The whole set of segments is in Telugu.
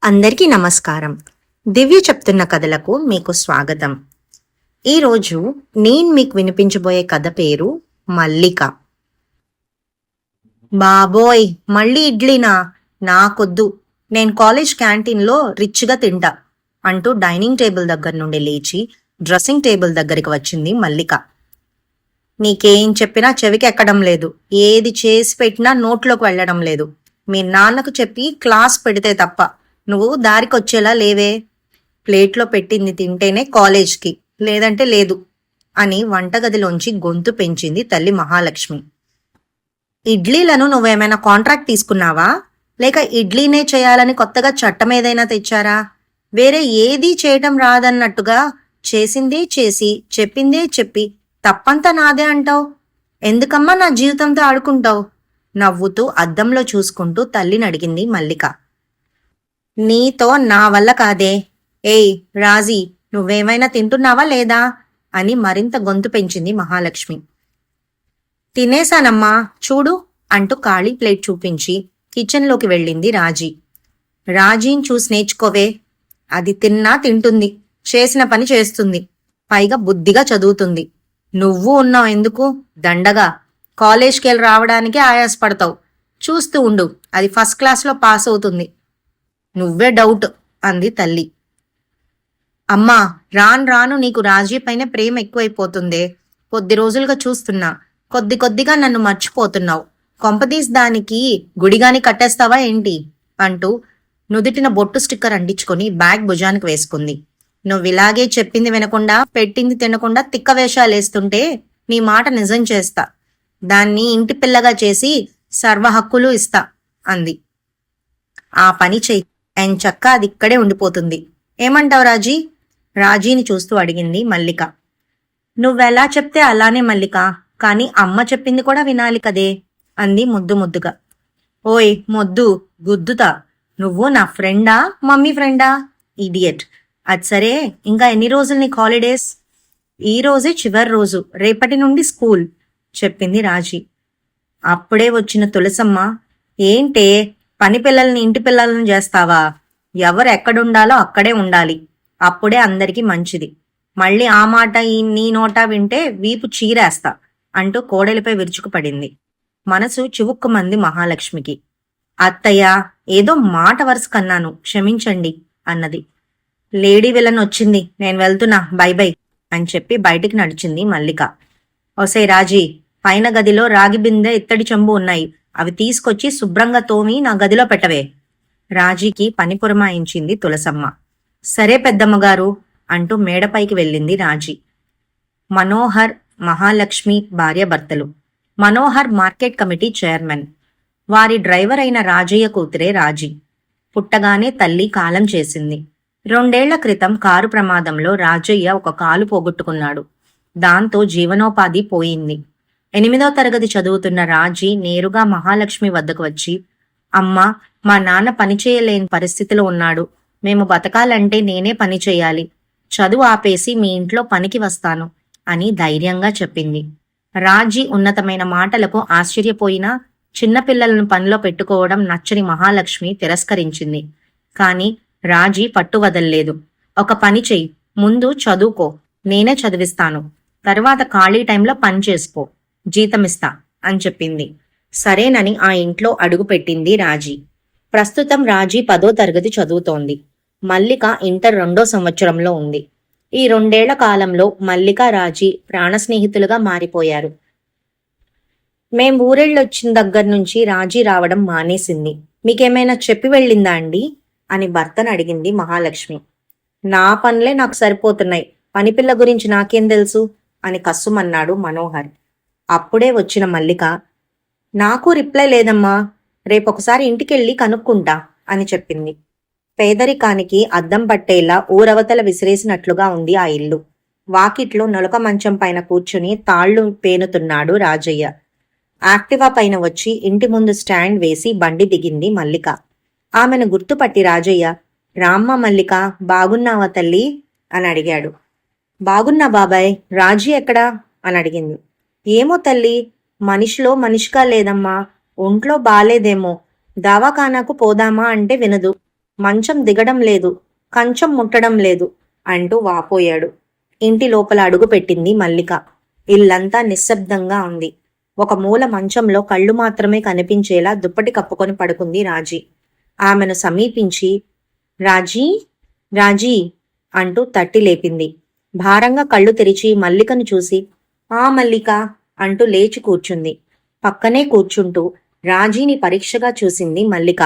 అందరికీ నమస్కారం. దివ్య చెప్తున్న కథలకు మీకు స్వాగతం. ఈరోజు నేను మీకు వినిపించబోయే కథ పేరు మల్లిక. బాబోయ్, మళ్ళీ ఇడ్లీనా? నాకొద్దు, నేను కాలేజ్ క్యాంటీన్లో రిచ్గా తింటా అంటూ డైనింగ్ టేబుల్ దగ్గర నుండి లేచి డ్రెస్సింగ్ టేబుల్ దగ్గరికి వచ్చింది మల్లిక. నీకేం చెప్పినా చెవికి ఎక్కడం లేదు, ఏది చేసి పెట్టినా నోట్లోకి వెళ్ళడం లేదు. మీ నాన్నకు చెప్పి క్లాస్ పెడితే తప్ప నువ్వు దారికొచ్చేలా లేవే. ప్లేట్లో పెట్టింది తింటేనే కాలేజ్కి, లేదంటే లేదు అని వంటగదిలోంచి గొంతు పెంచింది తల్లి మహాలక్ష్మి. ఇడ్లీలను నువ్వేమైనా కాంట్రాక్ట్ తీసుకున్నావా, లేక ఇడ్లీనే చేయాలని కొత్తగా చట్టం ఏదైనా తెచ్చారా? వేరే ఏదీ చేయటం రాదన్నట్టుగా చేసిందే చేసి చెప్పిందే చెప్పి తప్పంతా నాదే అంటావు. ఎందుకమ్మా నా జీవితంతో ఆడుకుంటావు? నవ్వుతూ అద్దంలో చూసుకుంటూ తల్లిని అడిగింది మల్లిక. నీతో నా వల్ల కాదే. ఏయ్ రాజీ, నువ్వేమైనా తింటున్నావా లేదా అని మరింత గొంతు పెంచింది మహాలక్ష్మి. తినేశానమ్మా చూడు అంటూ ఖాళీ ప్లేట్ చూపించి కిచెన్లోకి వెళ్ళింది రాజీ. రాజీని చూసి నేర్చుకోవే. అది తిన్నా తింటుంది, చేసిన పని చేస్తుంది, పైగా బుద్ధిగా చదువుతుంది. నువ్వు ఉన్నావు ఎందుకు దండగా. కాలేజ్కి వెళ్ళి రావడానికి ఆయాసపడతావు. చూస్తూ ఉండు, అది ఫస్ట్ క్లాస్లో పాస్ అవుతుంది. నువ్వే డౌట్ అంది తల్లి. అమ్మా, రాను రాను నీకు రాజీ పైన ప్రేమ ఎక్కువైపోతుందే. కొద్ది రోజులుగా చూస్తున్నా, కొద్ది కొద్దిగా నన్ను మర్చిపోతున్నావు. కొంపదీస్ దానికి గుడిగాని కట్టేస్తావా ఏంటి అంటూ నుదిటిన బొట్టు స్టిక్కర్ అంటించుకొని బ్యాగ్ భుజానికి వేసుకుంది. నువ్విలాగే చెప్పింది వినకుండా పెట్టింది తినకుండా తిక్క వేషాలేస్తుంటే నీ మాట నిజం చేస్తా. దాన్ని ఇంటి పిల్లగా చేసి సర్వ హక్కులు ఇస్తా అంది. ఆ పని చెయ్యి, ఎంచక్క అది ఇక్కడే ఉండిపోతుంది. ఏమంటావు రాజీ? రాజీని చూస్తూ అడిగింది మల్లిక. నువ్వెలా చెప్తే అలానే మల్లిక, కాని అమ్మ చెప్పింది కూడా వినాలి కదే అంది ముద్దు ముద్దుగా. ఓయ్ మొద్దు గుద్దుతా, నువ్వు నా ఫ్రెండా మమ్మీ ఫ్రెండా? ఇడియట్. అది సరే, ఇంకా ఎన్ని రోజులు నీకు హాలిడేస్? ఈ రోజే చివరి రోజు, రేపటి నుండి స్కూల్ చెప్పింది రాజీ. అప్పుడే వచ్చిన తులసమ్మ, ఏంటే పని పిల్లల్ని ఇంటి పిల్లలను చేస్తావా? ఎవరు ఎక్కడుండాలో అక్కడే ఉండాలి, అప్పుడే అందరికీ మంచిది. మళ్ళీ ఆ మాట నీ నోటా వింటే వీపు చీరేస్తా అంటూ కోడలిపై విరుచుకుపడింది. మనసు చివుక్కుమంది మహాలక్ష్మికి. అత్తయ్య, ఏదో మాట వరుస కన్నాను, క్షమించండి అన్నది. లేడీ విలన్ వచ్చింది, నేను వెళ్తున్నా, బై బై అని చెప్పి బయటికి నడిచింది మల్లిక. ఒసే రాజీ, పైన గదిలో రాగి బిందె ఇత్తడి చెంబు ఉన్నాయి, అవి తీసుకొచ్చి శుభ్రంగా తోమి నా గదిలో పెట్టవే. రాజీకి పని పురమాయించింది తులసమ్మ. సరే పెద్దమ్మగారు అంటూ మేడపైకి వెళ్ళింది రాజీ. మనోహర్, మహాలక్ష్మి భార్యాభర్తలు. Manohar market committee chairman. వారి డ్రైవర్ అయిన రాజయ్య కూతురే రాజీ. పుట్టగానే తల్లి కాలం చేసింది. 2 ఏళ్ల క్రితం కారు ప్రమాదంలో రాజయ్య ఒక కాలు పోగొట్టుకున్నాడు. దాంతో జీవనోపాధి పోయింది. 8వ తరగతి చదువుతున్న రాజీ నేరుగా మహాలక్ష్మి వద్దకు వచ్చి, అమ్మా, మా నాన్న పనిచేయలేని పరిస్థితిలో ఉన్నాడు, మేము బతకాలంటే నేనే పని చేయాలి, చదువు ఆపేసి మీ ఇంట్లో పనికి వస్తాను అని ధైర్యంగా చెప్పింది. రాజీ ఉన్నతమైన మాటలకు ఆశ్చర్యపోయినా చిన్నపిల్లలను పనిలో పెట్టుకోవడం నచ్చని మహాలక్ష్మి తిరస్కరించింది. కాని రాజీ పట్టు వదల్లేదు. ఒక పని చెయ్యి, ముందు చదువుకో, నేనే చదివిస్తాను, తర్వాత ఖాళీ టైంలో పని చేసుకో, జీతమిస్తా అని చెప్పింది. సరేనని ఆ ఇంట్లో అడుగుపెట్టింది రాజీ. ప్రస్తుతం రాజీ 10వ తరగతి చదువుతోంది. మల్లిక ఇంటర్ 2వ సంవత్సరంలో ఉంది. ఈ 2 ఏళ్ల కాలంలో మల్లిక, రాజీ ప్రాణ స్నేహితులుగా మారిపోయారు. మేం ఊరెళ్ళొచ్చిన దగ్గర నుంచి రాజీ రావడం మానేసింది. మీకేమైనా చెప్పి వెళ్ళిందా అండి అని భర్తను అడిగింది మహాలక్ష్మి. నా పనులే నాకు సరిపోతున్నాయి, పనిపిల్ల గురించి నాకేం తెలుసు అని కస్సుమన్నాడు మనోహర్. అప్పుడే వచ్చిన మల్లిక, నాకు రిప్లై లేదమ్మా, రేపొకసారి ఇంటికెళ్ళి కనుక్కుంటా అని చెప్పింది. పేదరికానికి అద్దం పట్టేలా ఊరవతల విసిరేసినట్లుగా ఉంది ఆ ఇల్లు. వాకిట్లో నొలక మంచం పైన కూర్చుని తాళ్లు పేనుతున్నాడు రాజయ్య. యాక్టివా పైన వచ్చి ఇంటి ముందు స్టాండ్ వేసి బండి దిగింది మల్లిక. ఆమెను గుర్తుపట్టి రాజయ్య, రామ్మ మల్లిక, బాగున్నావా తల్లి అని అడిగాడు. బాగున్నా బాబాయ్, రాజీ ఎక్కడా అని అడిగింది. ఏమో తల్లి, మనిషిలో మనిషిగా లేదమ్మా, ఒంట్లో బాలేదేమో, దవాఖానాకు పోదామా అంటే వినదు. మంచం దిగడం లేదు, కంచం ముట్టడం లేదు అంటూ వాపోయాడు. ఇంటి లోపల అడుగు పెట్టింది మల్లిక. ఇల్లంతా నిశ్శబ్దంగా ఉంది. ఒక మూల మంచంలో కళ్ళు మాత్రమే కనిపించేలా దుప్పటి కప్పుకొని పడుకుంది రాజీ. ఆమెను సమీపించి రాజీ, రాజీ అంటూ తట్టి లేపింది. భారంగా కళ్ళు తెరిచి మల్లికను చూసి ఆ మల్లిక అంటూ లేచి కూర్చుంది. పక్కనే కూర్చుంటూ రాజీని పరీక్షగా చూసింది మల్లిక.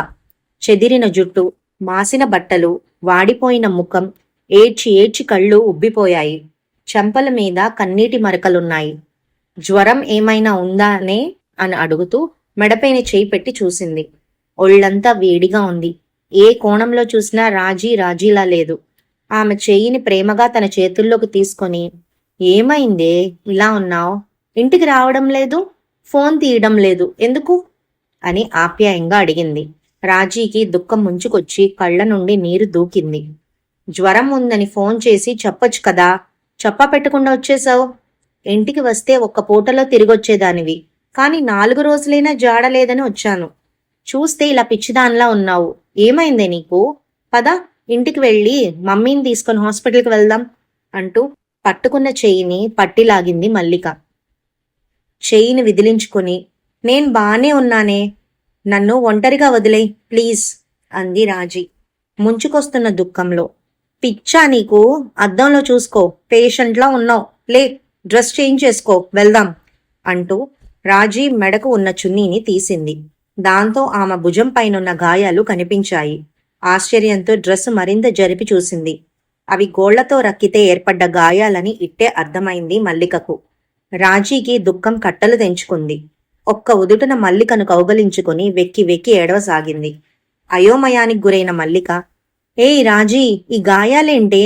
చెదిరిన జుట్టు, మాసిన బట్టలు, వాడిపోయిన ముఖం, ఏడ్చి ఏడ్చి కళ్ళు ఉబ్బిపోయాయి. చెంపల మీద కన్నీటి మరకలున్నాయి. జ్వరం ఏమైనా ఉందానే అని అడుగుతూ మెడపైన చేయి పెట్టి చూసింది. ఒళ్ళంతా వేడిగా ఉంది. ఏ కోణంలో చూసినా రాజీ రాజీలా లేదు. ఆమె చేయిని ప్రేమగా తన చేతుల్లోకి తీసుకొని ఏమైందే ఇలా ఉన్నావు? ఇంటికి రావడం లేదు, ఫోన్ తీయడం లేదు, ఎందుకు అని ఆప్యాయంగా అడిగింది. రాజీకి దుఃఖం ముంచుకొచ్చి కళ్ళ నుండి నీరు దూకింది. జ్వరం ఉందని ఫోన్ చేసి చెప్పొచ్చు కదా, చెప్పా పెట్టకుండా వచ్చేసావు. ఇంటికి వస్తే ఒక్క పూటలో తిరిగొచ్చేదానివి, కానీ 4 రోజులైనా జాడలేదని వచ్చాను. చూస్తే ఇలా పిచ్చిదానిలా ఉన్నావు. ఏమైందే నీకు? పద, ఇంటికి వెళ్ళి మమ్మీని తీసుకొని హాస్పిటల్కి వెళ్దాం అంటూ పట్టుకున్న చెయ్యిని పట్టిలాగింది మల్లిక. చెయ్యిని విదిలించుకొని నేను బానే ఉన్నానే, నన్ను ఒంటరిగా వదిలేయ్ ప్లీజ్ అంది రాజీ ముంచుకొస్తున్న దుఃఖంలో. పిచ్చా నీకు? అద్దంలో చూసుకో, పేషెంట్లా ఉన్నావు. లే, డ్రెస్ చేంజ్ చేసుకో, వెళ్దాం అంటూ రాజీ మెడకు ఉన్న చున్నీని తీసింది. దాంతో ఆమె భుజం పైనున్న గాయాలు కనిపించాయి. ఆశ్చర్యంతో డ్రెస్ మరింత జరిపి చూసింది. అవి గోళ్లతో రక్కితే ఏర్పడ్డ గాయాలని ఇట్టే అర్థమైంది మల్లికకు. రాజీకి దుఃఖం కట్టలు తెంచుకుంది. ఒక్క ఉదుటన మల్లికను కౌగలించుకొని వెక్కి వెక్కి ఏడవసాగింది. అయోమయానికి గురైన మల్లిక, ఏయ్ రాజీ, ఈ గాయాలేంటే?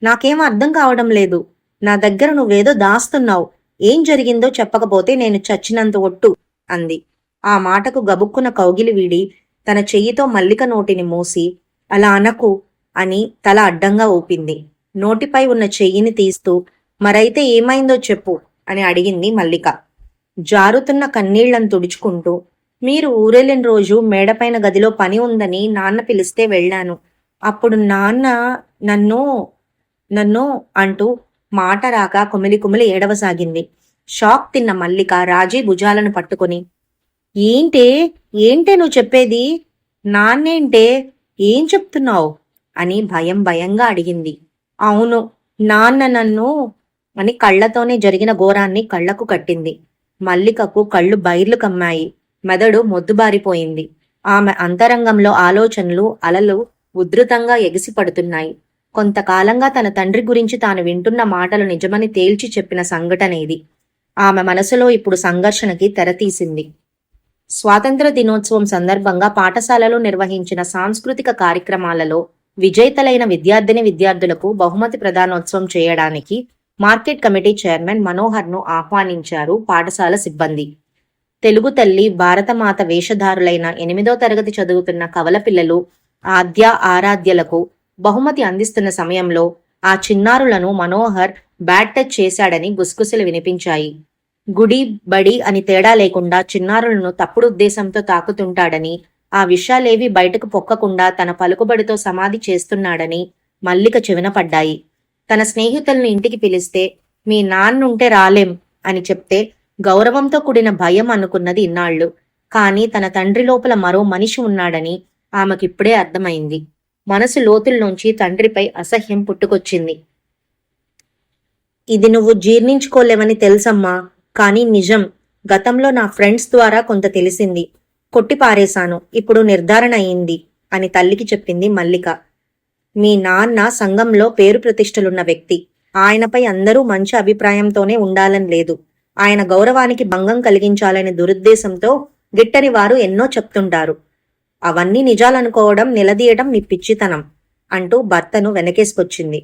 నాకేం అర్థం కావడం లేదు. నా దగ్గర నువ్వేదో దాస్తున్నావు. ఏం జరిగిందో చెప్పకపోతే నేను చచ్చినంత ఒట్టు అంది. ఆ మాటకు గబుక్కున కౌగిలి వీడి తన చెయ్యితో మల్లిక నోటిని మూసి అలా అనకు అని తల అడ్డంగా ఊపింది. నోటిపై ఉన్న చెయ్యిని తీస్తూ మరైతే ఏమైందో చెప్పు అని అడిగింది మల్లిక. జారుతున్న కన్నీళ్లను తుడుచుకుంటూ, మీరు ఊరెళ్ళిన రోజు మేడపైన గదిలో పని ఉందని నాన్న పిలిస్తే వెళ్ళాను. అప్పుడు నాన్న నన్ను నన్ను అంటూ మాట రాక కుమిలి కుమిలి ఏడవసాగింది. షాక్ తిన్న మల్లిక రాజీ భుజాలను పట్టుకొని ఏంటే నువ్వు చెప్పేది? నాన్నేంటే, ఏం చెప్తున్నావు అని భయంగా అడిగింది. అవును, నాన్న నన్ను అని కళ్లతోనే జరిగిన ఘోరాన్ని కళ్లకు కట్టింది. మల్లికకు కళ్ళు బైర్లు కమ్మాయి. మెదడు మొద్దుబారిపోయింది. ఆమె అంతరంగంలో ఆలోచనలు అలలు ఉధృతంగా ఎగిసిపడుతున్నాయి. కొంతకాలంగా తన తండ్రి గురించి తాను వింటున్న మాటలు నిజమని తేల్చి చెప్పిన సంఘటన ఇది. ఆమె మనసులో ఇప్పుడు సంఘర్షణకి తెరతీసింది. స్వాతంత్ర దినోత్సవం సందర్భంగా పాఠశాలలో నిర్వహించిన సాంస్కృతిక కార్యక్రమాలలో విజేతలైన విద్యార్థులకు బహుమతి ప్రదానోత్సవం చేయడానికి మార్కెట్ కమిటీ చైర్మన్ మనోహర్ను ఆహ్వానించారు పాఠశాల సిబ్బంది. తెలుగు తల్లి భారతమాత వేషధారులైన 8వ తరగతి చదువుతున్న కవల పిల్లలు ఆరాధ్యలకు బహుమతి అందిస్తున్న సమయంలో ఆ చిన్నారులను మనోహర్ బ్యాడ్ టచ్ చేశాడని గుసగుసలు వినిపించాయి. గుడి బడి అని తేడా లేకుండా చిన్నారులను తప్పుడు ఉద్దేశంతో తాకుతుంటాడని, ఆ విషయాలేవి బయటకు పొక్కకుండా తన పలుకుబడితో సమాధి చేస్తున్నాడని మల్లిక చెవిన పడ్డాయి. తన స్నేహితులను ఇంటికి పిలిస్తే మీ నాన్నుంటే రాలేం అని చెప్తే గౌరవంతో కూడిన భయం అనుకున్నది ఇన్నాళ్లు. కాని తన తండ్రి లోపల మరో మనిషి ఉన్నాడని ఆమెకిప్పుడే అర్థమైంది. మనసు లోతుల్లోంచి తండ్రిపై అసహ్యం పుట్టుకొచ్చింది. ఇది నువ్వు జీర్ణించుకోలేవని తెలుసమ్మా, కానీ నిజం. గతంలో నా ఫ్రెండ్స్ ద్వారా కొంత తెలిసింది. కొట్టిపారేశాను, ఇప్పుడు నిర్ధారణ అయింది అని తల్లికి చెప్పింది మల్లిక. మీ నాన్న సంఘంలో పేరు ప్రతిష్టలున్న వ్యక్తి. ఆయనపై అందరూ మంచి అభిప్రాయంతోనే ఉండాలని లేదు. ఆయన గౌరవానికి భంగం కలిగించాలనే దురుద్దేశంతో గిట్టని వారు ఎన్నో చెప్తుంటారు. అవన్నీ నిజాలనుకోవడం, నిలదీయడం నీ పిచ్చితనం అంటూ భర్తను వెనకేసుకొచ్చింది.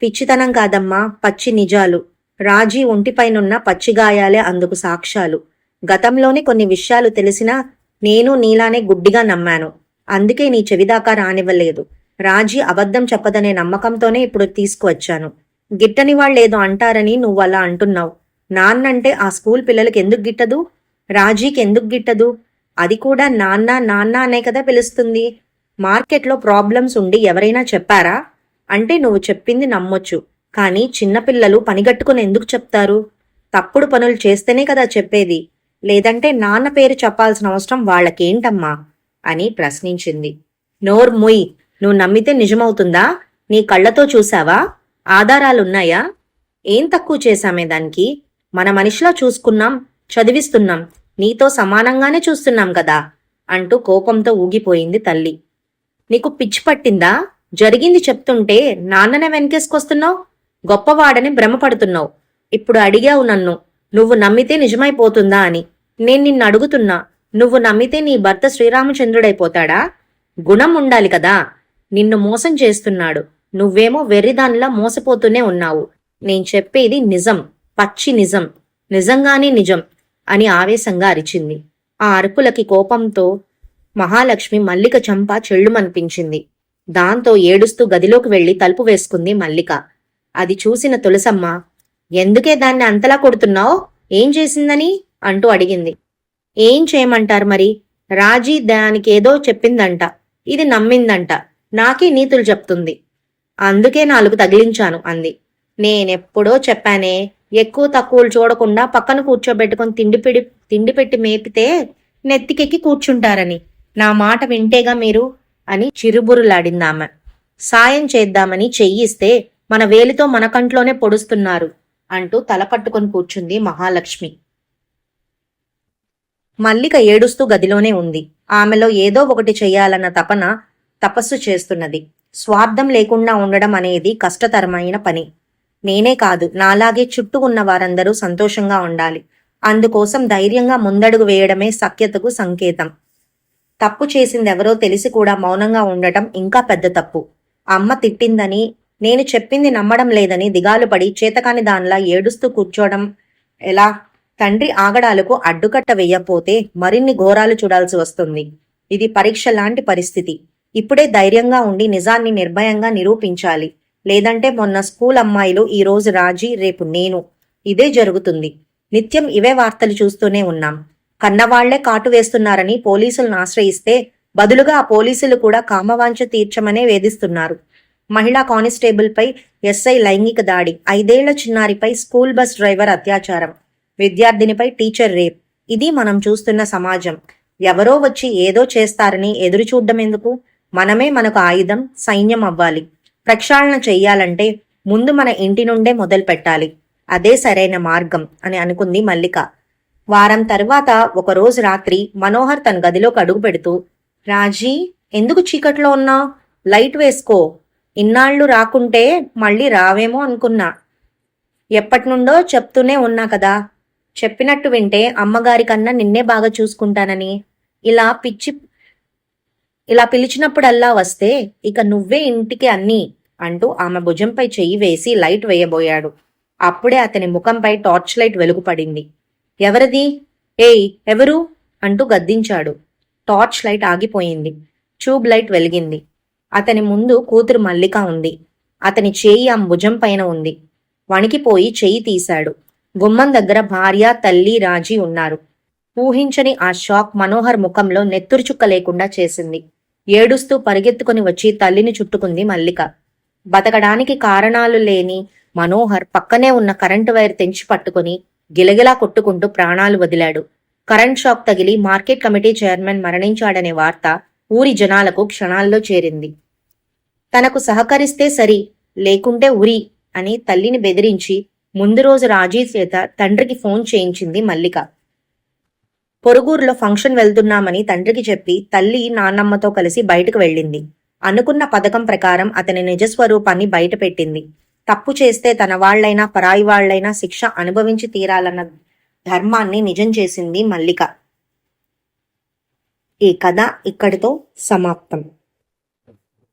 పిచ్చితనం కాదమ్మా, పచ్చి నిజాలు. రాజీ ఒంటిపైనున్న పచ్చిగాయాలే అందుకు సాక్ష్యాలు. గతంలోనే కొన్ని విషయాలు తెలిసినా నేను నీలానే గుడ్డిగా నమ్మాను. అందుకే నీ చెవిదాకా రానివ్వలేదు. రాజీ అబద్ధం చెప్పదనే నమ్మకంతోనే ఇప్పుడు తీసుకువచ్చాను. గిట్టని వాళ్ళేదో అంటారని నువ్వు అలా అంటున్నావు. నాన్నంటే ఆ స్కూల్ పిల్లలకి ఎందుకు గిట్టదు? రాజీకి ఎందుకు గిట్టదు? అది కూడా నాన్న నాన్న అనే కదా పిలుస్తుంది. మార్కెట్లో ప్రాబ్లమ్స్ ఉండి ఎవరైనా చెప్పారా? అంటే నువ్వు చెప్పింది నమ్మొచ్చు, కానీ చిన్నపిల్లలు పనిగట్టుకుని ఎందుకు చెప్తారు? తప్పుడు పనులు చేస్తేనే కదా చెప్పేది. లేదంటే నాన్న పేరు చెప్పాల్సిన అవసరం వాళ్ళకేంటమ్మా అని ప్రశ్నించింది. నోర్ ముయ్, నువ్వు నమ్మితే నిజమవుతుందా? నీ కళ్ళతో చూసావా? ఆధారాలున్నాయా? ఏం తక్కువ చేశామే దానికి? మన మనిషిలా చూసుకున్నాం, చదివిస్తున్నాం, నీతో సమానంగానే చూస్తున్నాం కదా అంటూ కోపంతో ఊగిపోయింది తల్లి. నీకు పిచ్చి పట్టిందా? జరిగింది చెప్తుంటే నాన్ననే వెనకేసుకొస్తున్నావు, గొప్పవాడని భ్రమపడుతున్నావు. ఇప్పుడు అడిగావు నన్ను, నువ్వు నమ్మితే నిజమైపోతుందా అని. నేను నిన్ను అడుగుతున్నా, నువ్వు నమ్మితే నీ భర్త శ్రీరామచంద్రుడైపోతాడా? గుణం ఉండాలి కదా. నిన్ను మోసం చేస్తున్నాడు, నువ్వేమో వెర్రిదానిలా మోసపోతూనే ఉన్నావు. నేను చెప్పేది నిజం, పచ్చి నిజం, నిజంగానే నిజం అని ఆవేశంగా అరిచింది. ఆ అరుపులకి కోపంతో మహాలక్ష్మి మల్లిక చంప చెళ్ళుమనిపించింది. దాంతో ఏడుస్తూ గదిలోకి వెళ్లి తలుపు వేసుకుంది మల్లిక. అది చూసిన తులసమ్మ, ఎందుకే దాన్ని అంతలా కొడుతున్నావు? ఏం చేసిందని అంటూ అడిగింది. ఏం చేయమంటారు మరి? రాజీ దానికేదో చెప్పిందంట, ఇది నమ్మిందంట, నాకే నీతులు చెప్తుంది. అందుకే 4 తగిలించాను అంది. నేనెప్పుడో చెప్పానే, ఎక్కువ తక్కువలు చూడకుండా పక్కన కూర్చోబెట్టుకుని తిండి పెట్టి మేపితే నెత్తికెక్కి కూర్చుంటారని. నా మాట వింటేగా మీరు అని చిరుబురులాడిందామె. సాయం చేద్దామని చెయ్యిస్తే మన వేలితో మన కంట్లోనే పొడుస్తున్నారు అంటూ తల పట్టుకొని కూర్చుంది మహాలక్ష్మి. మల్లిక ఏడుస్తూ గదిలోనే ఉంది. ఆమెలో ఏదో ఒకటి చెయ్యాలన్న తపస్సు చేస్తున్నది. స్వార్థం లేకుండా ఉండడం అనేది కష్టతరమైన పని. నేనే కాదు, నాలాగే చుట్టూ ఉన్న వారందరూ సంతోషంగా ఉండాలి. అందుకోసం ధైర్యంగా ముందడుగు వేయడమే సఖ్యతకు సంకేతం. తప్పు చేసిందెవరో తెలిసి కూడా మౌనంగా ఉండటం ఇంకా పెద్ద తప్పు. అమ్మ తిట్టిందని, నేను చెప్పింది నమ్మడం లేదని దిగాలు పడి చేతకాని దానిలా ఏడుస్తూ కూర్చోవడం ఎలా? తండ్రి ఆగడాలకు అడ్డుకట్ట వెయ్యపోతే మరిన్ని ఘోరాలు చూడాల్సి వస్తుంది. ఇది పరీక్ష లాంటి పరిస్థితి. ఇప్పుడే ధైర్యంగా ఉండి నిజాన్ని నిర్భయంగా నిరూపించాలి. లేదంటే మొన్న స్కూల్ అమ్మాయిలు, ఈ రోజు రాజీ, రేపు నేను. ఇదే జరుగుతుంది. నిత్యం ఇవే వార్తలు చూస్తూనే ఉన్నాం. కన్నవాళ్లే కాటు వేస్తున్నారని పోలీసులను ఆశ్రయిస్తే బదులుగా ఆ పోలీసులు కూడా కామవాంఛ తీర్చమనే వేధిస్తున్నారు. మహిళా కానిస్టేబుల్ పై ఎస్ఐ లైంగిక దాడి, 5 ఏళ్ల చిన్నారిపై స్కూల్ బస్ డ్రైవర్ అత్యాచారం, విద్యార్థినిపై టీచర్ రేప్. ఇది మనం చూస్తున్న సమాజం. ఎవరో వచ్చి ఏదో చేస్తారని ఎదురు చూడ్డం ఎందుకు? మనమే మనకు ఆయుధం, సైన్యం అవ్వాలి. ప్రక్షాళన చెయ్యాలంటే ముందు మన ఇంటి నుండే మొదలు పెట్టాలి. అదే సరైన మార్గం అని అనుకుంది మల్లిక. వారం తర్వాత ఒకరోజు రాత్రి మనోహర్ తన గదిలోకి అడుగు పెడుతూ, రాజీ, ఎందుకు చీకట్లో ఉన్నావు? లైట్ వేసుకో. ఇన్నాళ్లు రాకుంటే మళ్ళీ రావేమో అనుకున్నా. ఎప్పటినుండో చెప్తూనే ఉన్నా కదా, చెప్పినట్టు వింటే అమ్మగారి కన్నా నిన్నే బాగా చూసుకుంటానని. ఇలా పిలిచినప్పుడల్లా వస్తే ఇక నువ్వే ఇంటికి అన్నీ అంటూ ఆమె భుజంపై చెయ్యి వేసి లైట్ వేయబోయాడు. అప్పుడే అతని ముఖంపై టార్చ్ లైట్ వెలుగుపడింది. ఎవరిది? ఏయ్, ఎవరు అంటూ గద్దించాడు. టార్చ్ లైట్ ఆగిపోయింది. ట్యూబ్ లైట్ వెలిగింది. అతని ముందు కూతురు మల్లిక ఉంది. అతని చేయి ఆమె భుజం పైన ఉంది. వణికిపోయి చెయ్యి తీశాడు. గుమ్మం దగ్గర భార్య, తల్లి, రాజీ ఉన్నారు. ఊహించని ఆ షాక్ మనోహర్ ముఖంలో నెత్తురు చుక్క లేకుండా చేసింది. ఏడుస్తూ పరిగెత్తుకుని వచ్చి తల్లిని చుట్టుకుంది మల్లిక. బతకడానికి కారణాలు లేని మనోహర్ పక్కనే ఉన్న కరెంటు వైర్ తెంచి పట్టుకుని గిలగిలా కొట్టుకుంటూ ప్రాణాలు వదిలాడు. కరెంట్ షాక్ తగిలి మార్కెట్ కమిటీ చైర్మన్ మరణించాడనే వార్త ఊరి జనాలకు క్షణాల్లో చేరింది. తనకు సహకరిస్తే సరి, లేకుంటే ఉరి అని తల్లిని బెదిరించి ముందు రోజు రాజీ చేత తండ్రికి ఫోన్ చేయించింది మల్లిక. పొరుగురులో ఫంక్షన్ వెళ్తున్నామని తండ్రికి చెప్పి తల్లి నాన్నమ్మతో కలిసి బయటకు వెళ్ళింది. అనుకున్న పథకం ప్రకారం అతని నిజస్వరూపాన్ని బయటపెట్టింది. తప్పు చేస్తే తన వాళ్లైనా పరాయి వాళ్లైనా శిక్ష అనుభవించి తీరాలన్న ధర్మాన్ని నిజం చేసింది మల్లిక. ఈ కథ ఇక్కడితో సమాప్తం.